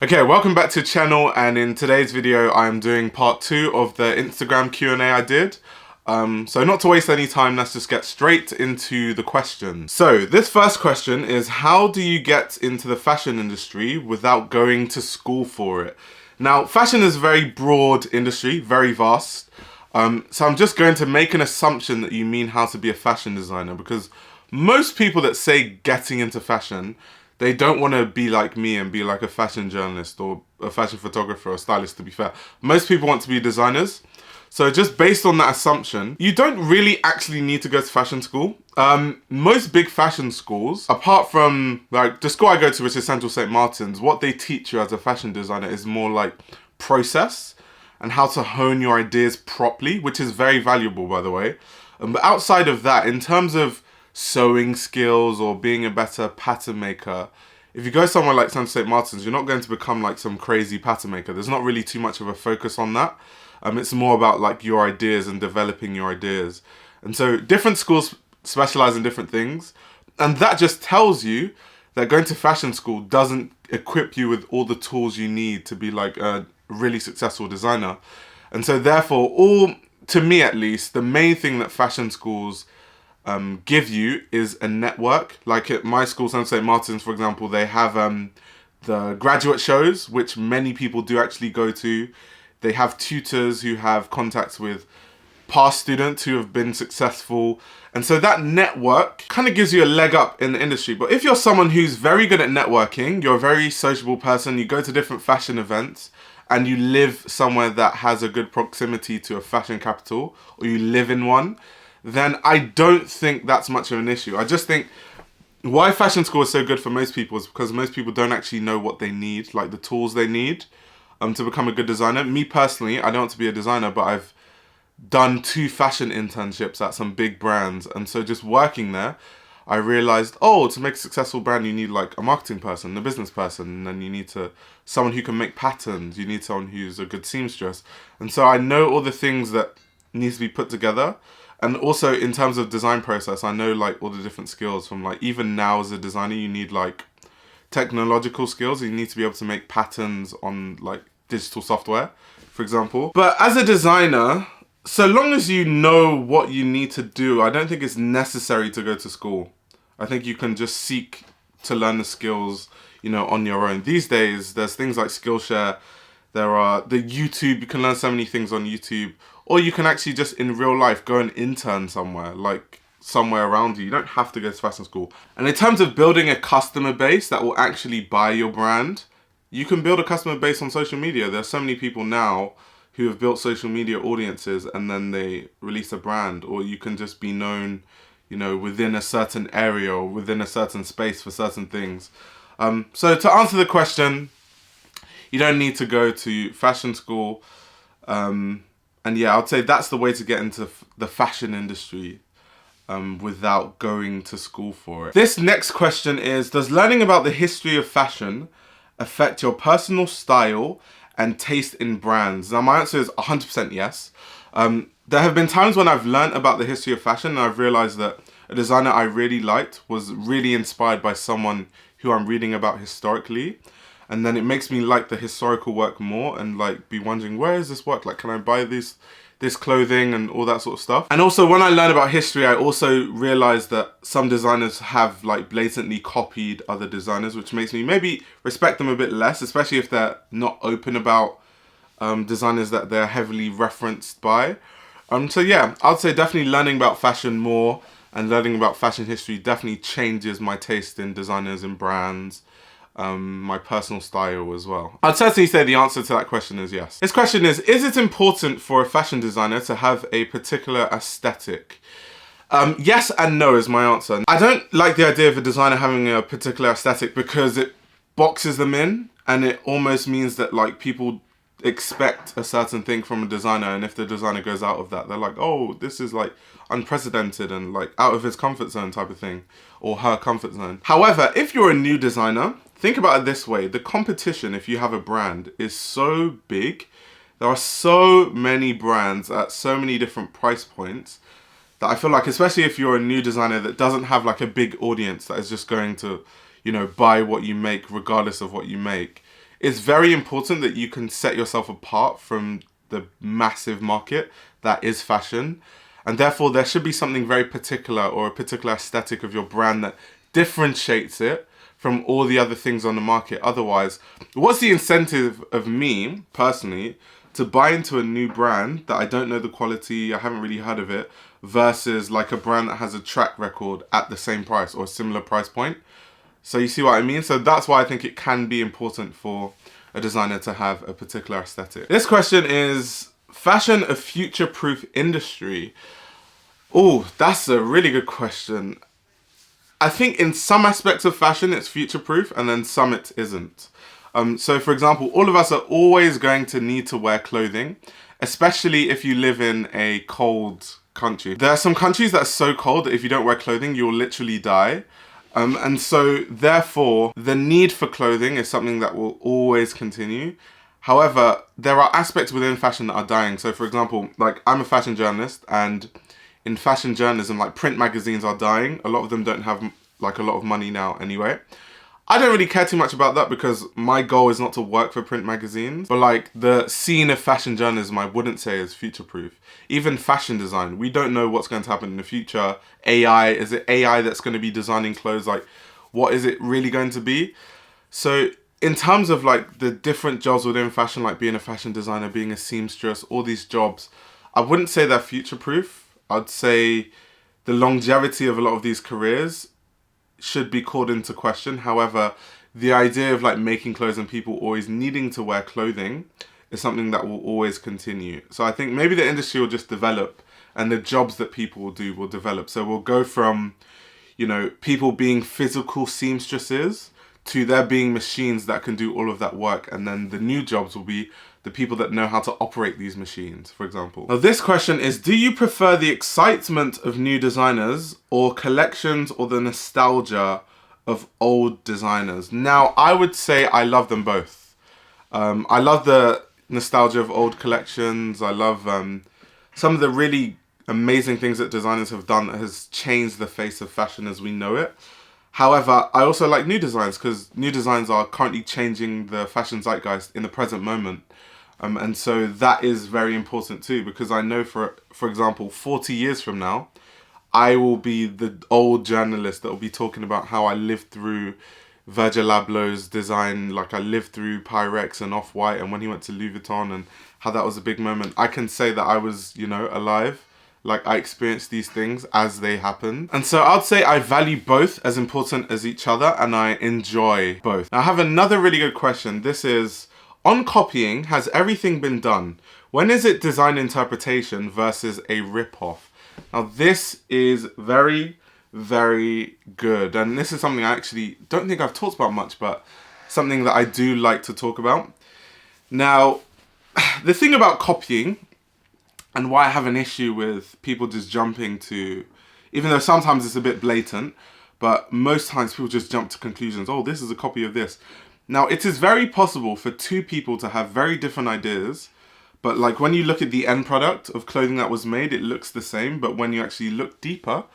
Okay, welcome back to the channel, and in today's video I'm doing part 2 of the Instagram Q&A I did. So not to waste any time, let's just get straight into the questions. So this first question is, how do you get into the fashion industry without going to school for it? Now, fashion is a very broad industry, very vast. So I'm just going to make an assumption that you mean how to be a fashion designer, because most people that say getting into fashion, they don't want to be like me and be like a fashion journalist or a fashion photographer or stylist, to be fair. Most people want to be designers. So just based on that assumption, you don't really actually need to go to fashion school. Most big fashion schools, apart from like the school I go to, which is Central St. Martin's, what they teach you as a fashion designer is more like process and how to hone your ideas properly, which is very valuable, by the way. But outside of that, in terms of sewing skills or being a better pattern maker, if you go somewhere like Central St. Martin's, you're not going to become like some crazy pattern maker. There's not really too much of a focus on that. It's more about like your ideas and developing your ideas. And so different schools specialize in different things. And that just tells you that going to fashion school doesn't equip you with all the tools you need to be like a really successful designer. And so therefore, to me at least, the main thing that fashion schools give you is a network. Like at my school, St. Martin's, for example, they have the graduate shows, which many people do actually go to. They have tutors who have contacts with past students who have been successful. And so that network kind of gives you a leg up in the industry. But if you're someone who's very good at networking, you're a very sociable person, you go to different fashion events, and you live somewhere that has a good proximity to a fashion capital, or you live in one, then I don't think that's much of an issue. I just think why fashion school is so good for most people is because most people don't actually know what they need, like the tools they need to become a good designer. Me personally, I don't want to be a designer, but I've done 2 fashion internships at some big brands. And so just working there, I realized, to make a successful brand, you need like a marketing person, a business person, and then you need someone who can make patterns. You need someone who's a good seamstress. And so I know all the things that needs to be put together. And also in terms of design process, I know like all the different skills from like, even now as a designer, you need like technological skills. You need to be able to make patterns on like digital software, for example. But as a designer, so long as you know what you need to do, I don't think it's necessary to go to school. I think you can just seek to learn the skills, on your own. These days, there's things like Skillshare. There are the YouTube, you can learn so many things on YouTube. Or you can actually just in real life go and intern somewhere, like somewhere around you. You don't have to go to fashion school. And in terms of building a customer base that will actually buy your brand, you can build a customer base on social media. There's so many people now who have built social media audiences and then they release a brand. Or you can just be known, within a certain area or within a certain space for certain things. So to answer the question, you don't need to go to fashion school. And yeah, I'd say that's the way to get into the fashion industry without going to school for it. This next question is, does learning about the history of fashion affect your personal style and taste in brands? Now, my answer is 100% yes. There have been times when I've learned about the history of fashion and I've realized that a designer I really liked was really inspired by someone who I'm reading about historically. And then it makes me like the historical work more and like be wondering, where is this work? Like, can I buy this clothing and all that sort of stuff? And also when I learn about history, I also realized that some designers have like blatantly copied other designers, which makes me maybe respect them a bit less, especially if they're not open about designers that they're heavily referenced by. So yeah, I'd say definitely learning about fashion more and learning about fashion history definitely changes my taste in designers and brands. My personal style as well. I'd certainly say the answer to that question is yes. This question is it important for a fashion designer to have a particular aesthetic? Yes and no is my answer. I don't like the idea of a designer having a particular aesthetic because it boxes them in and it almost means that like people expect a certain thing from a designer, and if the designer goes out of that, they're like, oh, this is like unprecedented and like out of his comfort zone type of thing, or her comfort zone. However, if you're a new designer, think about it this way. The competition, if you have a brand, is so big. There are so many brands at so many different price points that I feel like, especially if you're a new designer that doesn't have like a big audience that is just going to, buy what you make regardless of what you make, it's very important that you can set yourself apart from the massive market that is fashion. And therefore, there should be something very particular or a particular aesthetic of your brand that differentiates it from all the other things on the market. Otherwise, what's the incentive of me, personally, to buy into a new brand that I don't know the quality, I haven't really heard of it, versus like a brand that has a track record at the same price or a similar price point? So you see what I mean? So that's why I think it can be important for a designer to have a particular aesthetic. This question is, fashion a future-proof industry? Oh, that's a really good question. I think in some aspects of fashion it's future-proof and then some it isn't. So for example, all of us are always going to need to wear clothing, especially if you live in a cold country. There are some countries that are so cold that if you don't wear clothing, you'll literally die. And so therefore, the need for clothing is something that will always continue. However, there are aspects within fashion that are dying. So for example, like I'm a fashion journalist, and in fashion journalism, like print magazines are dying. A lot of them don't have like a lot of money now anyway. I don't really care too much about that because my goal is not to work for print magazines. But like the scene of fashion journalism, I wouldn't say is future-proof. Even fashion design, we don't know what's going to happen in the future. AI, is it AI that's going to be designing clothes? Like, what is it really going to be? So in terms of like the different jobs within fashion, like being a fashion designer, being a seamstress, all these jobs, I wouldn't say they're future-proof. I'd say the longevity of a lot of these careers should be called into question. However, the idea of like making clothes and people always needing to wear clothing is something that will always continue. So I think maybe the industry will just develop and the jobs that people will do will develop. So we'll go from, you know, people being physical seamstresses to there being machines that can do all of that work. And then the new jobs will be the people that know how to operate these machines, for example. Now this question is, do you prefer the excitement of new designers or collections or the nostalgia of old designers? Now, I would say I love them both. I love the nostalgia of old collections. I love some of the really amazing things that designers have done that has changed the face of fashion as we know it. However, I also like new designs because new designs are currently changing the fashion zeitgeist in the present moment. And so that is very important too, because I know for example, 40 years from now, I will be the old journalist that will be talking about how I lived through Virgil Abloh's design, like I lived through Pyrex and Off-White and when he went to Louis Vuitton and how that was a big moment. I can say that I was, you know, alive. Like I experienced these things as they happened. And so I'd say I value both as important as each other and I enjoy both. Now I have another really good question. This is, on copying, has everything been done? When is it design interpretation versus a rip-off? Now this is very, very good. And this is something I actually don't think I've talked about much, but something that I do like to talk about. Now, the thing about copying and why I have an issue with people just jumping to, even though sometimes it's a bit blatant, but most times people just jump to conclusions. Oh, this is a copy of this. Now, it is very possible for two people to have very different ideas, but like when you look at the end product of clothing that was made, it looks the same. But when you actually look deeper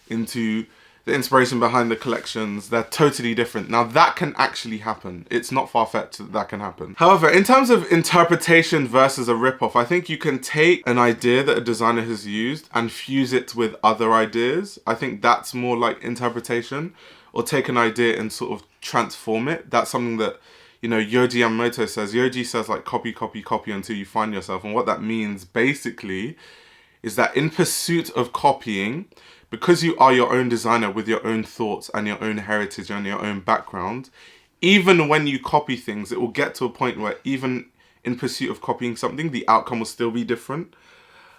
into the inspiration behind the collections, they're totally different. Now, that can actually happen. It's not far-fetched that that can happen. However, in terms of interpretation versus a rip-off, I think you can take an idea that a designer has used and fuse it with other ideas. I think that's more like interpretation. Or take an idea and sort of transform it. That's something that, you know, Yohji Yamamoto says. Yohji says like copy, copy, copy until you find yourself. And what that means basically is that in pursuit of copying, because you are your own designer with your own thoughts and your own heritage and your own background, even when you copy things, it will get to a point where even in pursuit of copying something, the outcome will still be different.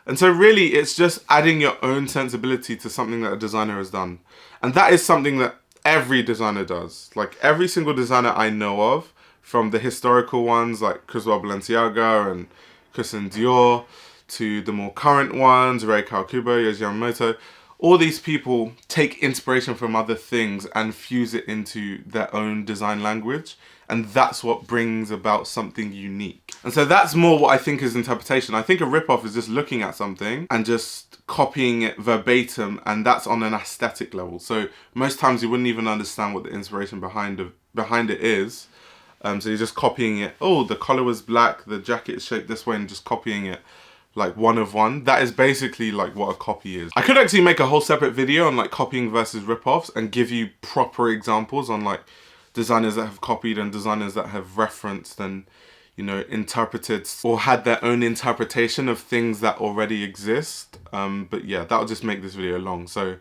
And so really, it's just adding your own sensibility to something that a designer has done. And that is something that every designer does. Like every single designer I know of, from the historical ones like Criswell Balenciaga and Christian Dior, to the more current ones, Rei Kawakubo, Yohji Yamamoto, all these people take inspiration from other things and fuse it into their own design language. And that's what brings about something unique. And so that's more what I think is interpretation. I think a rip-off is just looking at something and just copying it verbatim, and that's on an aesthetic level. So most times you wouldn't even understand what the inspiration behind it is. So you're just copying it. Oh, the collar was black, the jacket is shaped this way, and just copying it like one of one. That is basically like what a copy is. I could actually make a whole separate video on like copying versus rip-offs and give you proper examples on like designers that have copied and designers that have referenced and, you know, interpreted or had their own interpretation of things that already exist. But yeah, that'll just make this video long. So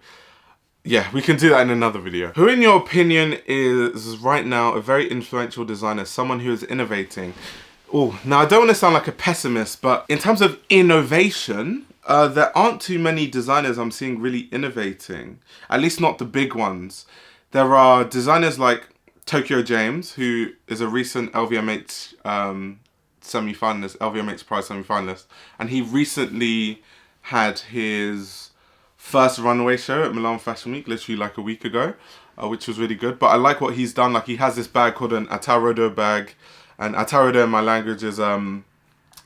yeah, we can do that in another video. Who in your opinion is right now a very influential designer, someone who is innovating? Oh, now I don't want to sound like a pessimist, but in terms of innovation, there aren't too many designers I'm seeing really innovating, at least not the big ones. There are designers like Tokyo James, who is a recent LVMH semi-finalist, LVMH Prize semi-finalist, and he recently had his first runway show at Milan Fashion Week, literally like a week ago, which was really good. But I like what he's done. Like, he has this bag called an Atarodo bag, and Atarodo in my language is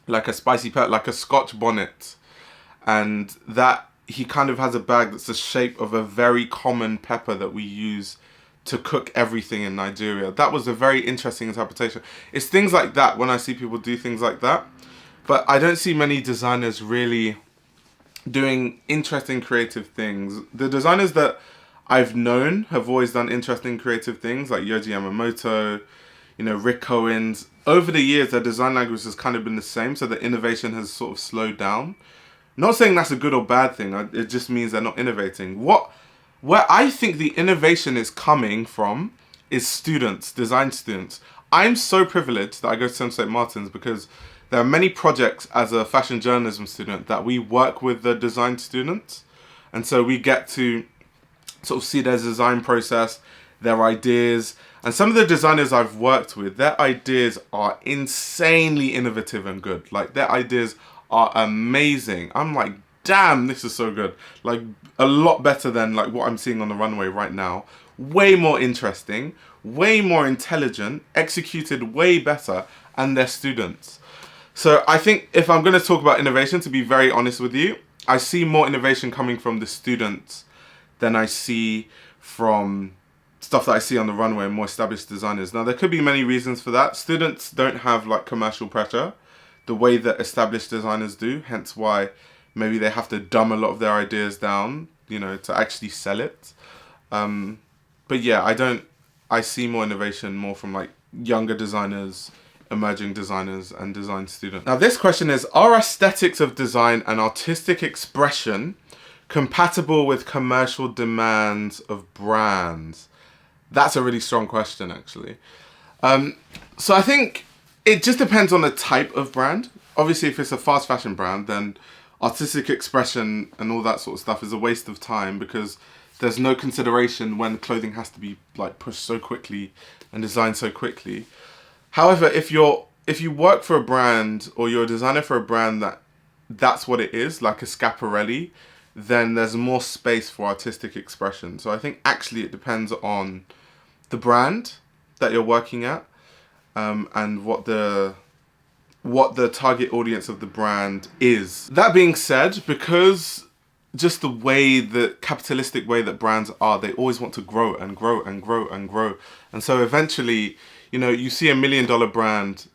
like a spicy pepper, like a Scotch bonnet, and that he kind of has a bag that's the shape of a very common pepper that we use to cook everything in Nigeria. That was a very interesting interpretation. It's things like that when I see people do things like that, but I don't see many designers really doing interesting creative things. The designers that I've known have always done interesting creative things, like Yohji Yamamoto, you know, Rick Owens. Over the years, their design language has kind of been the same, so the innovation has sort of slowed down. Not saying that's a good or bad thing, it just means they're not innovating. Where I think the innovation is coming from is students, design students. I'm so privileged that I go to St. Martin's because there are many projects as a fashion journalism student that we work with the design students. And so we get to sort of see their design process, their ideas. And some of the designers I've worked with, their ideas are insanely innovative and good. Like, their ideas are amazing. I'm like, damn, this is so good. Like, a lot better than like what I'm seeing on the runway right now. Way more interesting, way more intelligent, executed way better, and they're students. So I think if I'm going to talk about innovation, to be very honest with you, I see more innovation coming from the students than I see from stuff that I see on the runway and more established designers. Now, there could be many reasons for that. Students don't have like commercial pressure the way that established designers do, hence why maybe they have to dumb a lot of their ideas down, you know, to actually sell it. But yeah, I see more innovation more from like younger designers, emerging designers, and design students. Now this question is, are aesthetics of design and artistic expression compatible with commercial demands of brands? That's a really strong question, actually. So I think it just depends on the type of brand. Obviously, if it's a fast fashion brand, then artistic expression and all that sort of stuff is a waste of time because there's no consideration when clothing has to be like pushed so quickly and designed so quickly. However, if you work for a brand or you're a designer for a brand that's what it is, like a Schiaparelli, then there's more space for artistic expression. So I think actually it depends on the brand that you're working at, and what the target audience of the brand is. That being said, because just the way, the capitalistic way that brands are, they always want to grow and grow and grow and grow. And so eventually, you know, you see $1 million brand,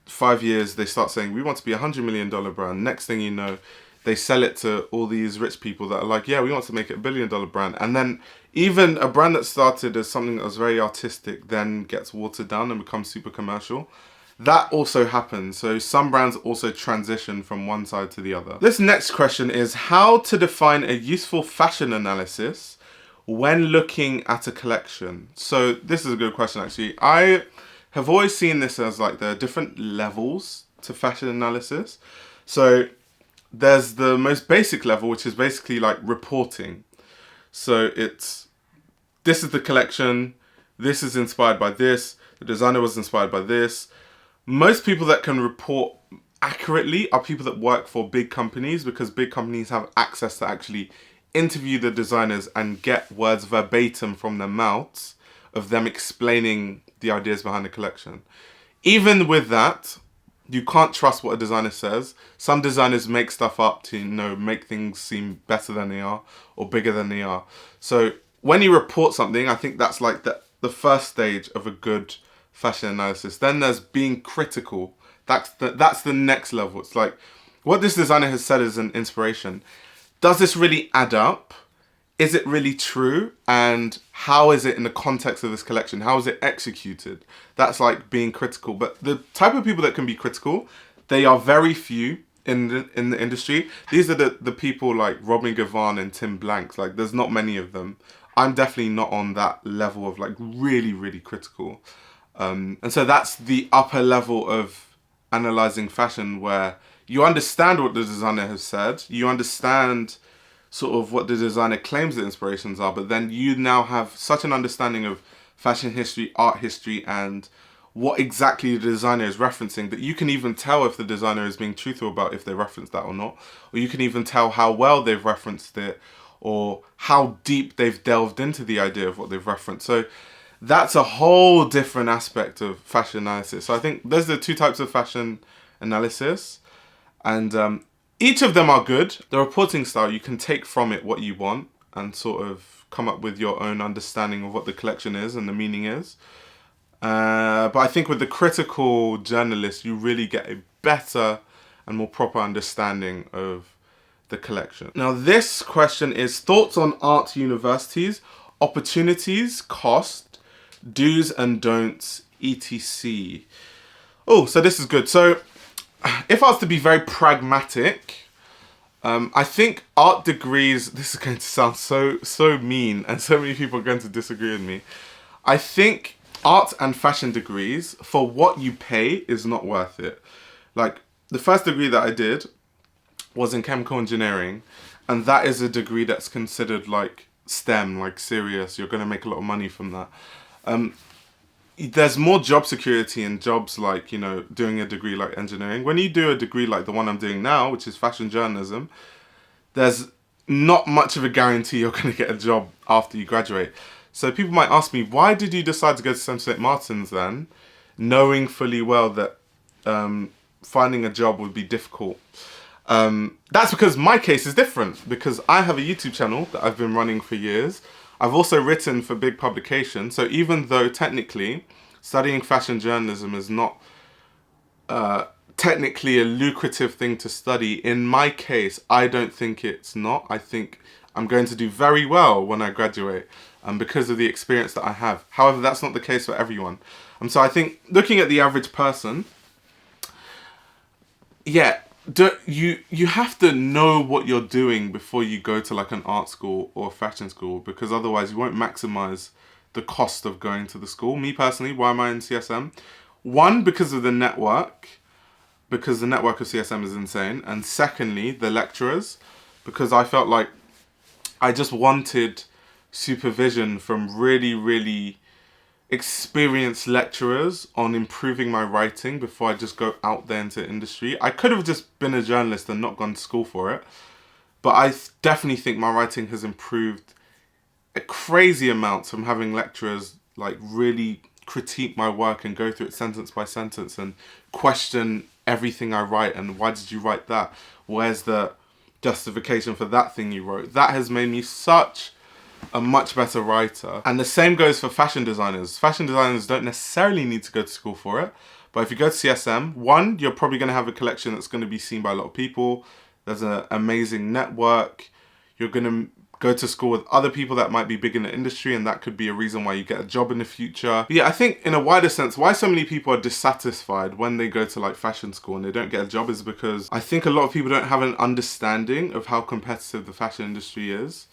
5 years, they start saying, we want to be $100 million brand. Next thing you know, they sell it to all these rich people that are like, yeah, we want to make it $1 billion brand. And then even a brand that started as something that was very artistic then gets watered down and becomes super commercial. That also happens. So some brands also transition from one side to the other. This next question is how to define a useful fashion analysis when looking at a collection. So this is a good question, actually. I have always seen this as like there are different levels to fashion analysis. So there's the most basic level, which is basically like reporting. So this is the collection, this is inspired by this, the designer was inspired by this. Most people that can report accurately are people that work for big companies, because big companies have access to actually interview the designers and get words verbatim from their mouths of them explaining the ideas behind the collection. Even with that, you can't trust what a designer says. Some designers make stuff up to, you know, make things seem better than they are or bigger than they are. So when you report something, I think that's like the first stage of a good fashion analysis. Then there's being critical. That's the next level. It's like, what this designer has said is an inspiration. Does this really add up? Is it really true? And how is it in the context of this collection? How is it executed? That's like being critical. But the type of people that can be critical, they are very few in the industry. These are the people like Robin Givhan and Tim Blanks. Like, there's not many of them. I'm definitely not on that level of like really, really critical. And so that's the upper level of analyzing fashion, where you understand what the designer has said, you understand sort of what the designer claims the inspirations are, but then you now have such an understanding of fashion history, art history, and what exactly the designer is referencing that you can even tell if the designer is being truthful about if they referenced that or not, or you can even tell how well they've referenced it, or how deep they've delved into the idea of what they've referenced. So that's a whole different aspect of fashion analysis. So I think there's the two types of fashion analysis, and each of them are good. The reporting style, you can take from it what you want and sort of come up with your own understanding of what the collection is and the meaning is. But I think with the critical journalist, you really get a better and more proper understanding of the collection. Now, this question is thoughts on art universities, opportunities, cost, do's and don'ts, etc. Oh, so this is good. So if I was to be very pragmatic, I think art degrees, this is going to sound so mean, and so many people are going to disagree with me. I think art and fashion degrees, for what you pay, is not worth it. Like, the first degree that I did was in chemical engineering, and that is a degree that's considered like STEM, like serious. You're going to make a lot of money from that. There's more job security in jobs like, you know, doing a degree like engineering. When you do a degree like the one I'm doing now, which is fashion journalism, there's not much of a guarantee you're going to get a job after you graduate. So people might ask me, why did you decide to go to St. Martin's then, knowing fully well that finding a job would be difficult? That's because my case is different, because I have a YouTube channel that I've been running for years. I've also written for big publications, so even though technically studying fashion journalism is not technically a lucrative thing to study, in my case, I don't think it's not. I think I'm going to do very well when I graduate, because of the experience that I have. However, that's not the case for everyone. So I think looking at the average person, yeah, you have to know what you're doing before you go to like an art school or a fashion school, because otherwise you won't maximize the cost of going to the school. Me personally, why am I in CSM? One, because of the network, because the network of CSM is insane. And secondly, the lecturers, because I felt like I just wanted supervision from really, really experienced lecturers on improving my writing before I just go out there into industry. I could have just been a journalist and not gone to school for it, but I definitely think my writing has improved a crazy amount from having lecturers like really critique my work and go through it sentence by sentence and question everything I write and why did you write that? Where's the justification for that thing you wrote? That has made me such a much better writer. And the same goes for fashion designers. Fashion designers don't necessarily need to go to school for it, but if you go to CSM, one, you're probably going to have a collection that's going to be seen by a lot of people. There's an amazing network. You're going to go to school with other people that might be big in the industry, and that could be a reason why you get a job in the future. But yeah, I think in a wider sense, why so many people are dissatisfied when they go to like fashion school and they don't get a job is because I think a lot of people don't have an understanding of how competitive the fashion industry is.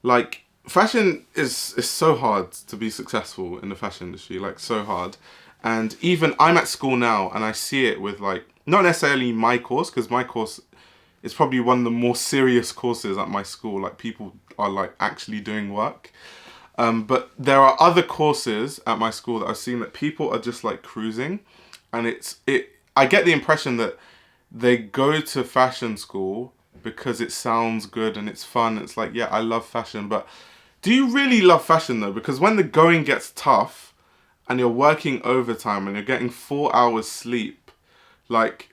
Like, fashion is so hard to be successful in the fashion industry, like so hard. And even I'm at school now and I see it with like, not necessarily my course, because my course is probably one of the more serious courses at my school. Like, people are like actually doing work. But there are other courses at my school that I've seen that people are just like cruising. And I get the impression that they go to fashion school because it sounds good and it's fun. It's like, yeah, I love fashion, but do you really love fashion though? Because when the going gets tough and you're working overtime and you're getting 4 hours sleep, like,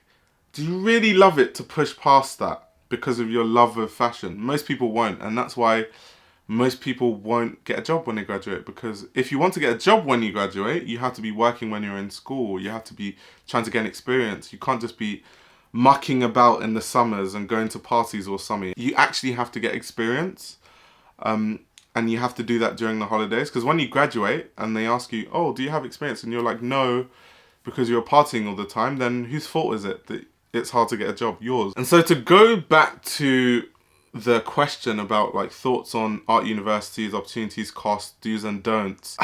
do you really love it to push past that because of your love of fashion? Most people won't, and that's why most people won't get a job when they graduate, because if you want to get a job when you graduate, you have to be working when you're in school. You have to be trying to gain experience. You can't just be mucking about in the summers and going to parties all summer. You actually have to get experience. And you have to do that during the holidays, because when you graduate and they ask you, oh, do you have experience? And you're like, no, because you're partying all the time, then whose fault is it that it's hard to get a job? Yours. And so to go back to the question about like thoughts on art universities, opportunities, costs, do's and don'ts.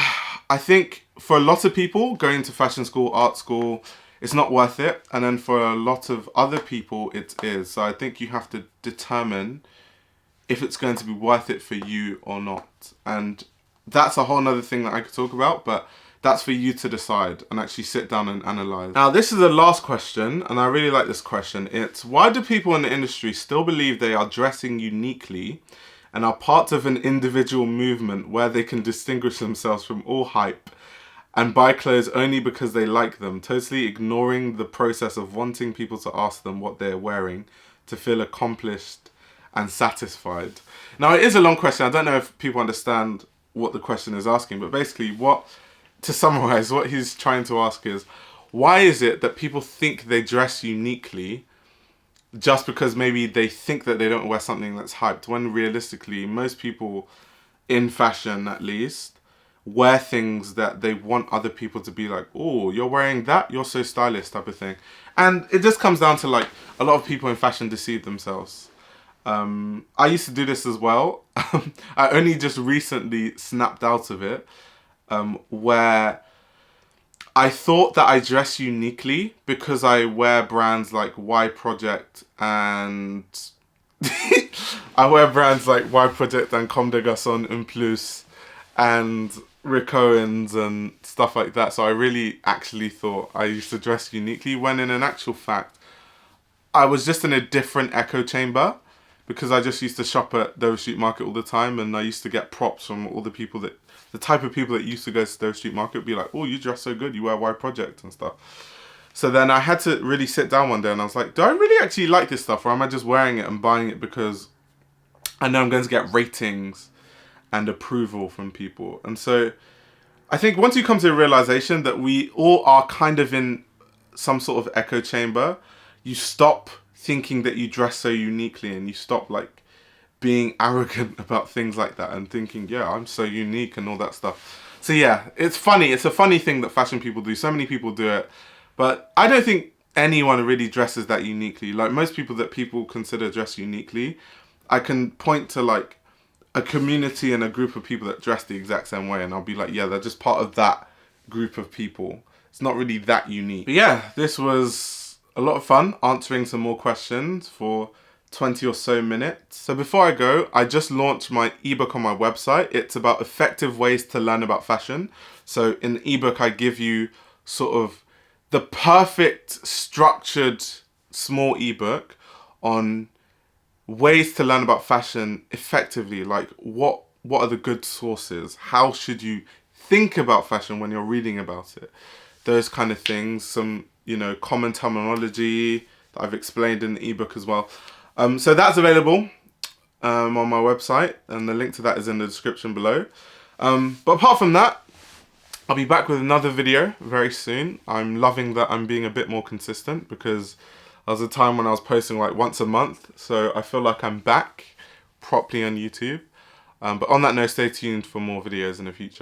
I think for a lot of people, going to fashion school, art school, it's not worth it. And then for a lot of other people, it is. So I think you have to determine if it's going to be worth it for you or not. And that's a whole nother thing that I could talk about, but that's for you to decide and actually sit down and analyze. Now, this is the last question, and I really like this question. It's, why do people in the industry still believe they are dressing uniquely and are part of an individual movement where they can distinguish themselves from all hype and buy clothes only because they like them, totally ignoring the process of wanting people to ask them what they're wearing to feel accomplished and satisfied? Now, it is a long question. I don't know if people understand what the question is asking, but basically to summarize, what he's trying to ask is, why is it that people think they dress uniquely just because maybe they think that they don't wear something that's hyped, when realistically, most people in fashion at least wear things that they want other people to be like, oh, you're wearing that? You're so stylish, type of thing. And it just comes down to like, a lot of people in fashion deceive themselves. I used to do this as well. I only just recently snapped out of it, where I thought that I dress uniquely because I wear brands like Y Project and I wear brands like Y Project and Comme des Garçons Un Plus and Rick Owens and stuff like that. So I really actually thought I used to dress uniquely, when in an actual fact, I was just in a different echo chamber, because I just used to shop at Dover Street Market all the time, and I used to get props from all the people that, the type of people that used to go to Dover Street Market would be like, oh, you dress so good, you wear Y Project and stuff. So then I had to really sit down one day and I was like, do I really actually like this stuff, or am I just wearing it and buying it because I know I'm going to get ratings and approval from people? And so I think once you come to a realization that we all are kind of in some sort of echo chamber, you stop thinking that you dress so uniquely, and you stop like being arrogant about things like that and thinking, yeah, I'm so unique and all that stuff. So yeah, it's funny. It's a funny thing that fashion people do. So many people do it, but I don't think anyone really dresses that uniquely. Like most people that people consider dress uniquely, I can point to like a community and a group of people that dress the exact same way, and I'll be like, yeah, they're just part of that group of people. It's not really that unique. But yeah, this was a lot of fun answering some more questions for 20 or so minutes. So before I go, I just launched my ebook on my website. It's about effective ways to learn about fashion. So in the ebook, I give you sort of the perfect structured small ebook on ways to learn about fashion effectively. Like what are the good sources? How should you think about fashion when you're reading about it? Those kind of things. Some, you know, common terminology that I've explained in the ebook as well. So that's available on my website, and the link to that is in the description below. But apart from that, I'll be back with another video very soon. I'm loving that I'm being a bit more consistent, because there was a time when I was posting like once a month. So I feel like I'm back properly on YouTube. But on that note, stay tuned for more videos in the future.